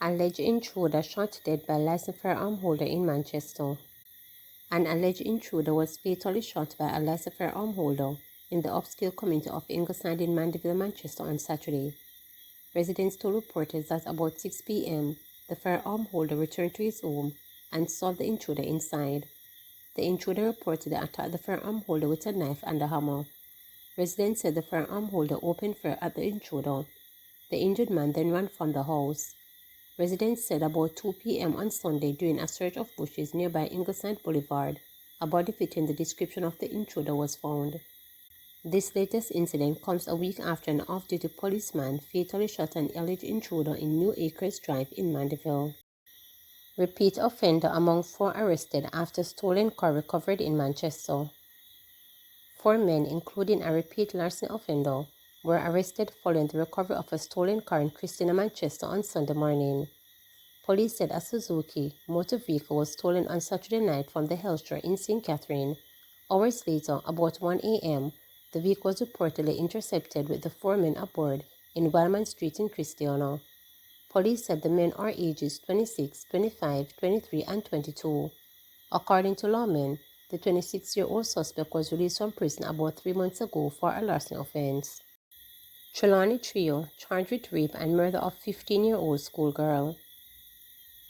Alleged intruder shot dead by licensed firearm holder in Manchester. An alleged intruder was fatally shot by a licensed firearm holder in the upscale community of Ingleside in Mandeville, Manchester on Saturday. Residents told reporters that about 6 p.m., the firearm holder returned to his home and saw the intruder inside. The intruder reportedly attacked the firearm holder with a knife and a hammer. Residents said the firearm holder opened fire at the intruder. The injured man then ran from the house. Residents said about 2 p.m. on Sunday during a search of bushes nearby Ingleside Boulevard, a body fitting the description of the intruder was found. This latest incident comes a week after an off-duty policeman fatally shot an alleged intruder in New Acres Drive in Mandeville. Repeat offender among 4 arrested after stolen car recovered in Manchester. 4 men, including a repeat larceny offender, were arrested following the recovery of a stolen car in Christina, Manchester on Sunday morning. Police said a Suzuki motor vehicle was stolen on Saturday night from the Hellshire in St. Catherine. Hours later, about 1 a.m., the vehicle was reportedly intercepted with the 4 men aboard in Wildman Street in Christiana. Police said the men are ages 26, 25, 23, and 22. According to lawmen, the 26-year-old suspect was released from prison about 3 months ago for a larceny offense. Trelawney trio charged with rape and murder of 15-year-old schoolgirl.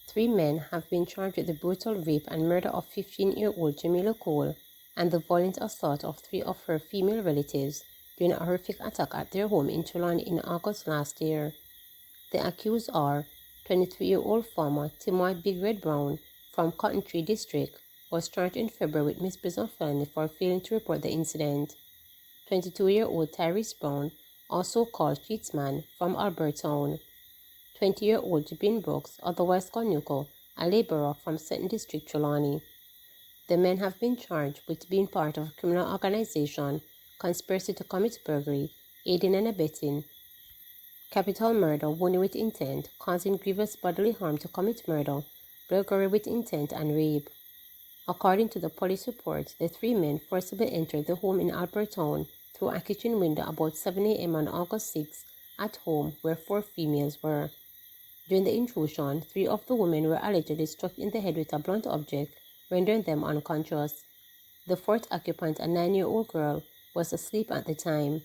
3 men have been charged with the brutal rape and murder of 15-year-old Jamaica Cole and the violent assault of 3 of her female relatives during a horrific attack at their home in Trelawney in August last year. The accused are 23-year-old farmer Timoy Big Red Brown from Cotton Tree District was charged in February with misprision felony for failing to report the incident. 22-year-old Tyrese Brown, also called Cheatsman, from Albertown. 20-year-old Jabin Brooks, otherwise Conuco, a laborer from Seton District, Trelawney. The men have been charged with being part of a criminal organization, conspiracy to commit burglary, aiding and abetting, capital murder, wounding with intent, causing grievous bodily harm to commit murder, burglary with intent, and rape. According to the police report, the 3 men forcibly entered the home in Albertown through a kitchen window about 7 a.m. on August 6 at home where 4 females were. During the intrusion, 3 of the women were allegedly struck in the head with a blunt object, rendering them unconscious. The 4th occupant, a 9-year-old girl, was asleep at the time.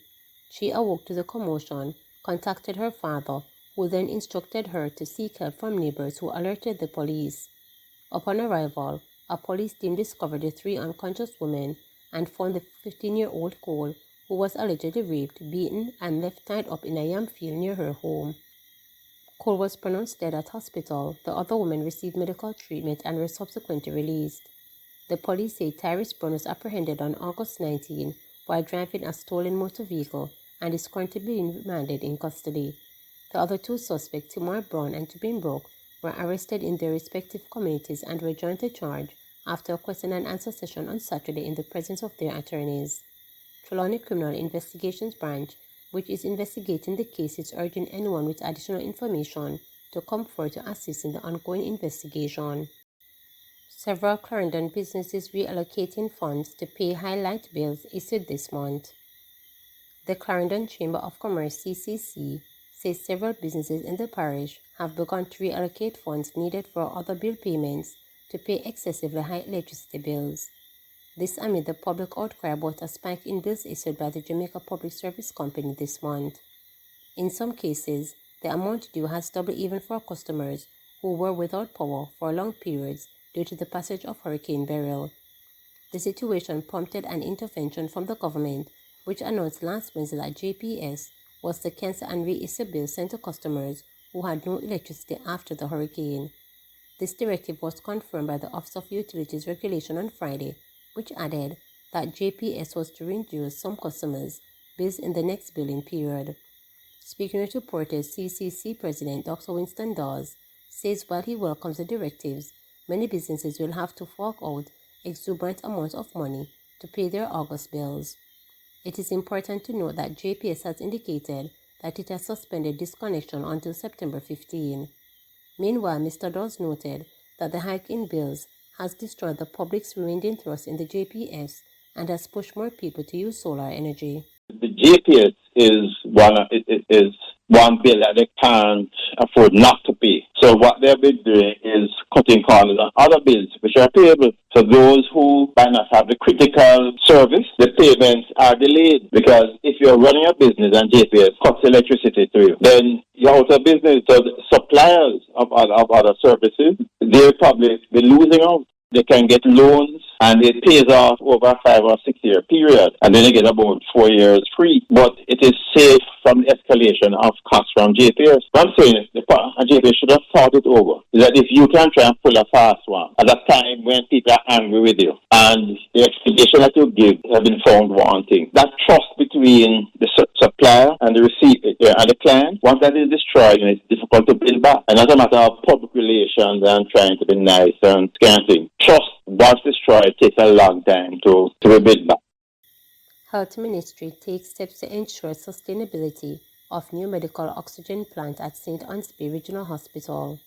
She awoke to the commotion, contacted her father, who then instructed her to seek help from neighbors who alerted the police. Upon arrival, a police team discovered the 3 unconscious women and found the 15-year-old Cole, who was allegedly raped, beaten, and left tied up in a yam field near her home. Cole was pronounced dead at hospital. The other women received medical treatment and were subsequently released. The police say Tyrese Brown was apprehended on August 19 while driving a stolen motor vehicle and is currently being remanded in custody. The other 2 suspects, Timor Brown and Jabin Brook, were arrested in their respective communities and were jointly charged after a question and answer session on Saturday in the presence of their attorneys. Trelawney Criminal Investigations Branch, which is investigating the case, is urging anyone with additional information to come forward to assist in the ongoing investigation. Several Clarendon businesses reallocating funds to pay high light bills issued this month. The Clarendon Chamber of Commerce (CCC) says several businesses in the parish have begun to reallocate funds needed for other bill payments to pay excessively high electricity bills. This amid the public outcry about a spike in bills issued by the Jamaica Public Service Company this month. In some cases, the amount due has doubled even for customers who were without power for long periods due to the passage of Hurricane Beryl. The situation prompted an intervention from the government, which announced last Wednesday that JPS was to cancel and reissue bills sent to customers who had no electricity after the hurricane. This directive was confirmed by the Office of Utilities Regulation on Friday, which added that JPS was to reduce some customers' bills in the next billing period. Speaking with reporters, CCC President Dr. Winston Dawes says while he welcomes the directives, many businesses will have to fork out exuberant amounts of money to pay their August bills. It is important to note that JPS has indicated that it has suspended disconnection until September 15. Meanwhile, Mr. Dawes noted that the hike in bills has destroyed the public's remaining trust in the JPS and has pushed more people to use solar energy. The GPS is one bill that they can't afford not to pay. So what they've been doing is cutting corners on other bills which are payable. So those who might not have the critical service, the payments are delayed, because if you're running a business and GPS cuts electricity to you, then you're out of business. So the suppliers of other services, they'll probably be losing out. They can get loans and it pays off over a 5 or 6 year period, and then they get about 4 years free. But it is safe from the escalation of costs from JPS. What I'm saying is JPS should have thought it over. Is that if you can try and pull a fast one at a time when people are angry with you and the explanation that you give has been found wanting, that trust between the supplier and the receiver and the client, once that is destroyed, it's difficult to build back. And as a matter of public relations and trying to be nice and scanting, trust once destroyed takes a long time to rebuild back. Health Ministry takes steps to ensure sustainability of new medical oxygen plant at St. Ansby Regional Hospital.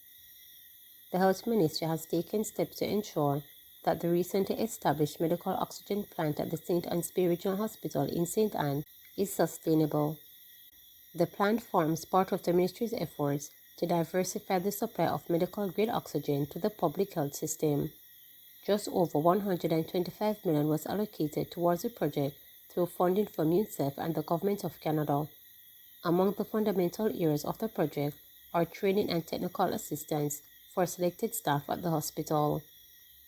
The Health Ministry has taken steps to ensure that the recently established medical oxygen plant at the St. Ansby Regional Hospital in St. Anne is sustainable. The plant forms part of the ministry's efforts to diversify the supply of medical-grade oxygen to the public health system. Just over $125 million was allocated towards the project through funding from UNICEF and the Government of Canada. Among the fundamental areas of the project are training and technical assistance for selected staff at the hospital.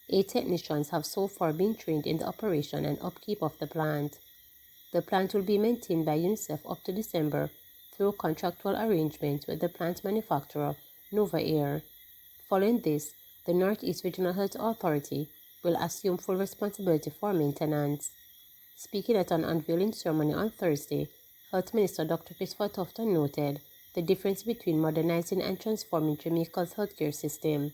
8 technicians have so far been trained in the operation and upkeep of the plant. The plant will be maintained by UNICEF up to December through contractual arrangements with the plant manufacturer, Nova Air. Following this, the Northeast Regional Health Authority will assume full responsibility for maintenance. Speaking at an unveiling ceremony on Thursday, Health Minister Dr. Christopher Tufton noted the difference between modernizing and transforming Jamaica's healthcare system.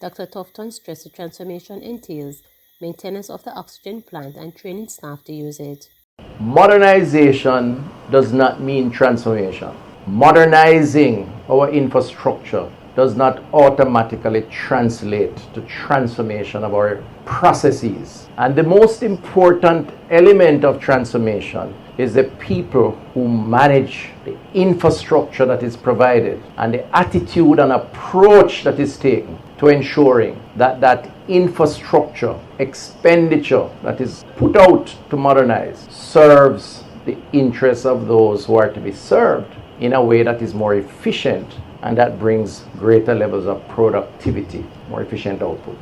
Dr. Tufton stressed the transformation entails maintenance of the oxygen plant and training staff to use it. Modernization does not mean transformation. Modernizing our infrastructure does not automatically translate to transformation of our processes. And the most important element of transformation is the people who manage the infrastructure that is provided and the attitude and approach that is taken to ensuring that that infrastructure expenditure that is put out to modernize serves the interests of those who are to be served in a way that is more efficient and that brings greater levels of productivity, more efficient output.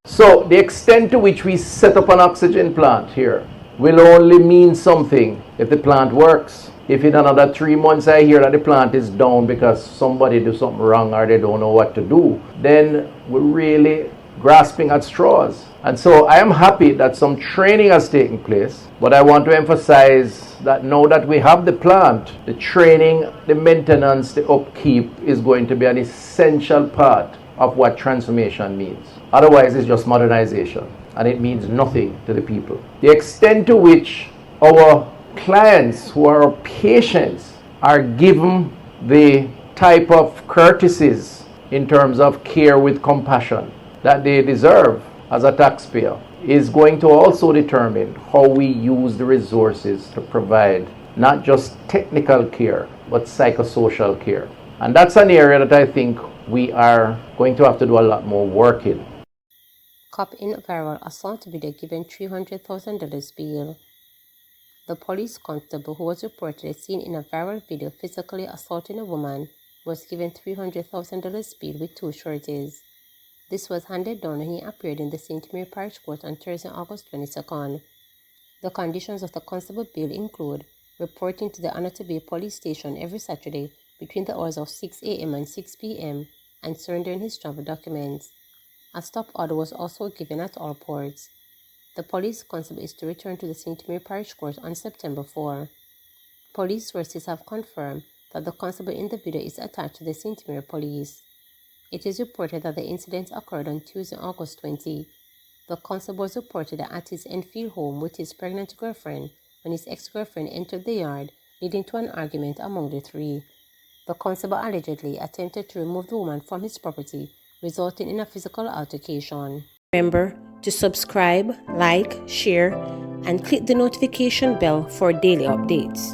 So the extent to which we set up an oxygen plant here will only mean something if the plant works. If in another 3 months I hear that the plant is down because somebody did something wrong or they don't know what to do, then we're really grasping at straws. And so I am happy that some training has taken place, but I want to emphasize that now that we have the plant, the training, the maintenance, the upkeep is going to be an essential part of what transformation means. Otherwise, it's just modernization and it means nothing to the people. The extent to which our clients who are patients are given the type of courtesies in terms of care with compassion that they deserve as a taxpayer is going to also determine how we use the resources to provide not just technical care but psychosocial care. And that's an area that I think we are going to have to do a lot more work in. Cop in viral assault video given $300,000 bail. The police constable who was reportedly seen in a viral video physically assaulting a woman was given $300,000 bail with 2 sureties. This was handed down when he appeared in the St. Mary Parish Court on Thursday, August 22nd. The conditions of the constable bail include reporting to the Anota Bay Police Station every Saturday between the hours of 6 a.m. and 6 p.m. and surrendering his travel documents. A stop order was also given at all ports. The police constable is to return to the St. Mary Parish Court on September 4. Police sources have confirmed that the constable in the video is attached to the St. Mary Police. It is reported that the incident occurred on Tuesday, August 20. The constable was reported at his Enfield home with his pregnant girlfriend when his ex-girlfriend entered the yard, leading to an argument among the 3. The constable allegedly attempted to remove the woman from his property, resulting in a physical altercation. Remember to subscribe, like, share, and click the notification bell for daily updates.